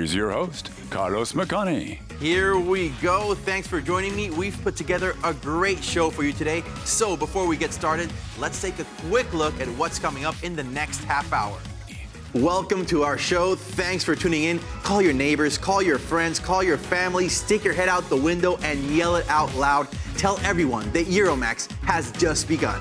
Here's your host, Carlos McConnie. Here we go. Thanks for joining me. We've put together a great show for you today. So before we get started, let's take a quick look at what's coming up in the next half hour. Welcome to our show. Thanks for tuning in. Call your neighbors, call your friends, call your family, stick your head out the window and yell it out loud. Tell everyone that EuroMaxx has just begun.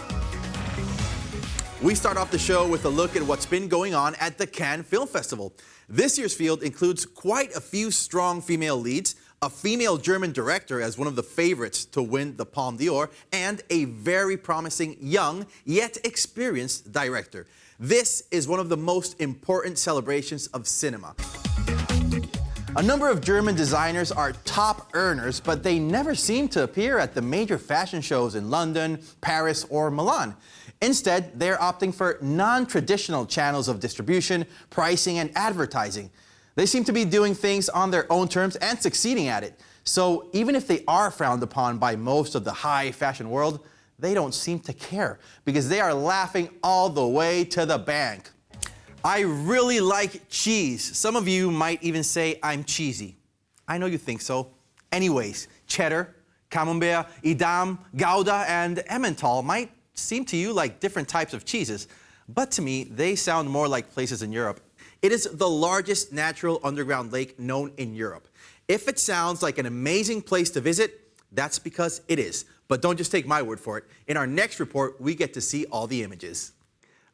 We start off the show with a look at what's been going on at the Cannes Film Festival. This year's field includes quite a few strong female leads, a female German director as one of the favorites to win the Palme d'Or, and a very promising young yet experienced director. This is one of the most important celebrations of cinema. A number of German designers are top earners, but they never seem to appear at the major fashion shows in London, Paris, or Milan. Instead, they're opting for non-traditional channels of distribution, pricing, and advertising. They seem to be doing things on their own terms and succeeding at it. So even if they are frowned upon by most of the high fashion world, they don't seem to care because they are laughing all the way to the bank. I really like cheese. Some of you might even say I'm cheesy. I know you think so. Anyways, cheddar, camembert, Edam, Gouda, and Emmental might seem to you like different types of cheeses, but to me, they sound more like places in Europe. It is the largest natural underground lake known in Europe. If it sounds like an amazing place to visit, that's because it is. But don't just take my word for it. In our next report, we get to see all the images.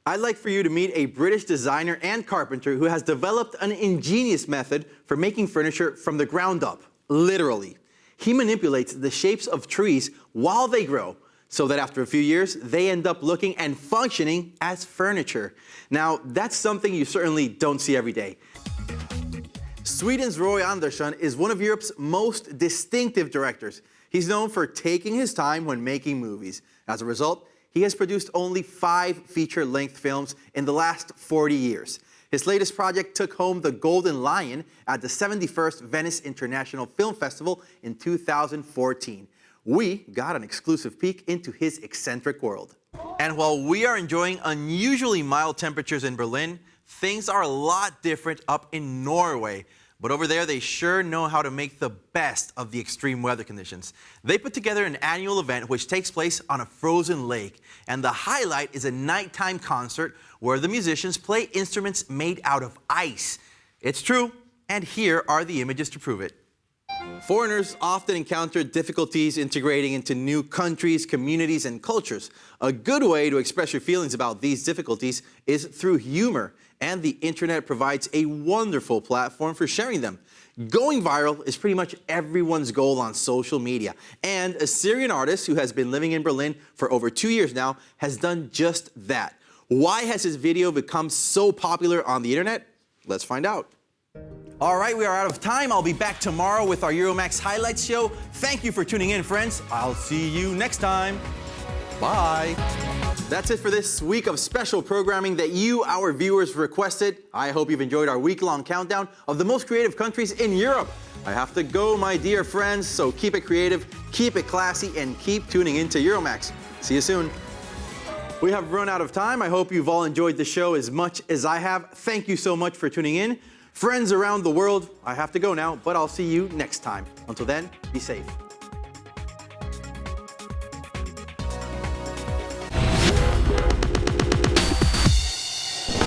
I'd like for you to meet a British designer and carpenter who has developed an ingenious method for making furniture from the ground up, literally. He manipulates the shapes of trees while they grow, so that after a few years, they end up looking and functioning as furniture. Now, that's something you certainly don't see every day. Sweden's Roy Andersson is one of Europe's most distinctive directors. He's known for taking his time when making movies. As a result, he has produced only 5 feature-length films in the last 40 years. His latest project took home the Golden Lion at the 71st Venice International Film Festival in 2014. We got an exclusive peek into his eccentric world. And while we are enjoying unusually mild temperatures in Berlin, things are a lot different up in Norway. But over there, they sure know how to make the best of the extreme weather conditions. They put together an annual event which takes place on a frozen lake. And the highlight is a nighttime concert where the musicians play instruments made out of ice. It's true, and here are the images to prove it. Foreigners often encounter difficulties integrating into new countries, communities, and cultures. A good way to express your feelings about these difficulties is through humor, and the internet provides a wonderful platform for sharing them. Going viral is pretty much everyone's goal on social media, and a Syrian artist who has been living in Berlin for over 2 years now has done just that. Why has his video become so popular on the internet? Let's find out. All right, we are out of time. I'll be back tomorrow with our EuroMaxx Highlights show. Thank you for tuning in, friends. I'll see you next time. Bye. That's it for this week of special programming that you, our viewers, requested. I hope you've enjoyed our week-long countdown of the most creative countries in Europe. I have to go, my dear friends, so keep it creative, keep it classy, and keep tuning into EuroMaxx. See you soon. We have run out of time. I hope you've all enjoyed the show as much as I have. Thank you so much for tuning in. Friends around the world, I have to go now, but I'll see you next time. Until then, be safe.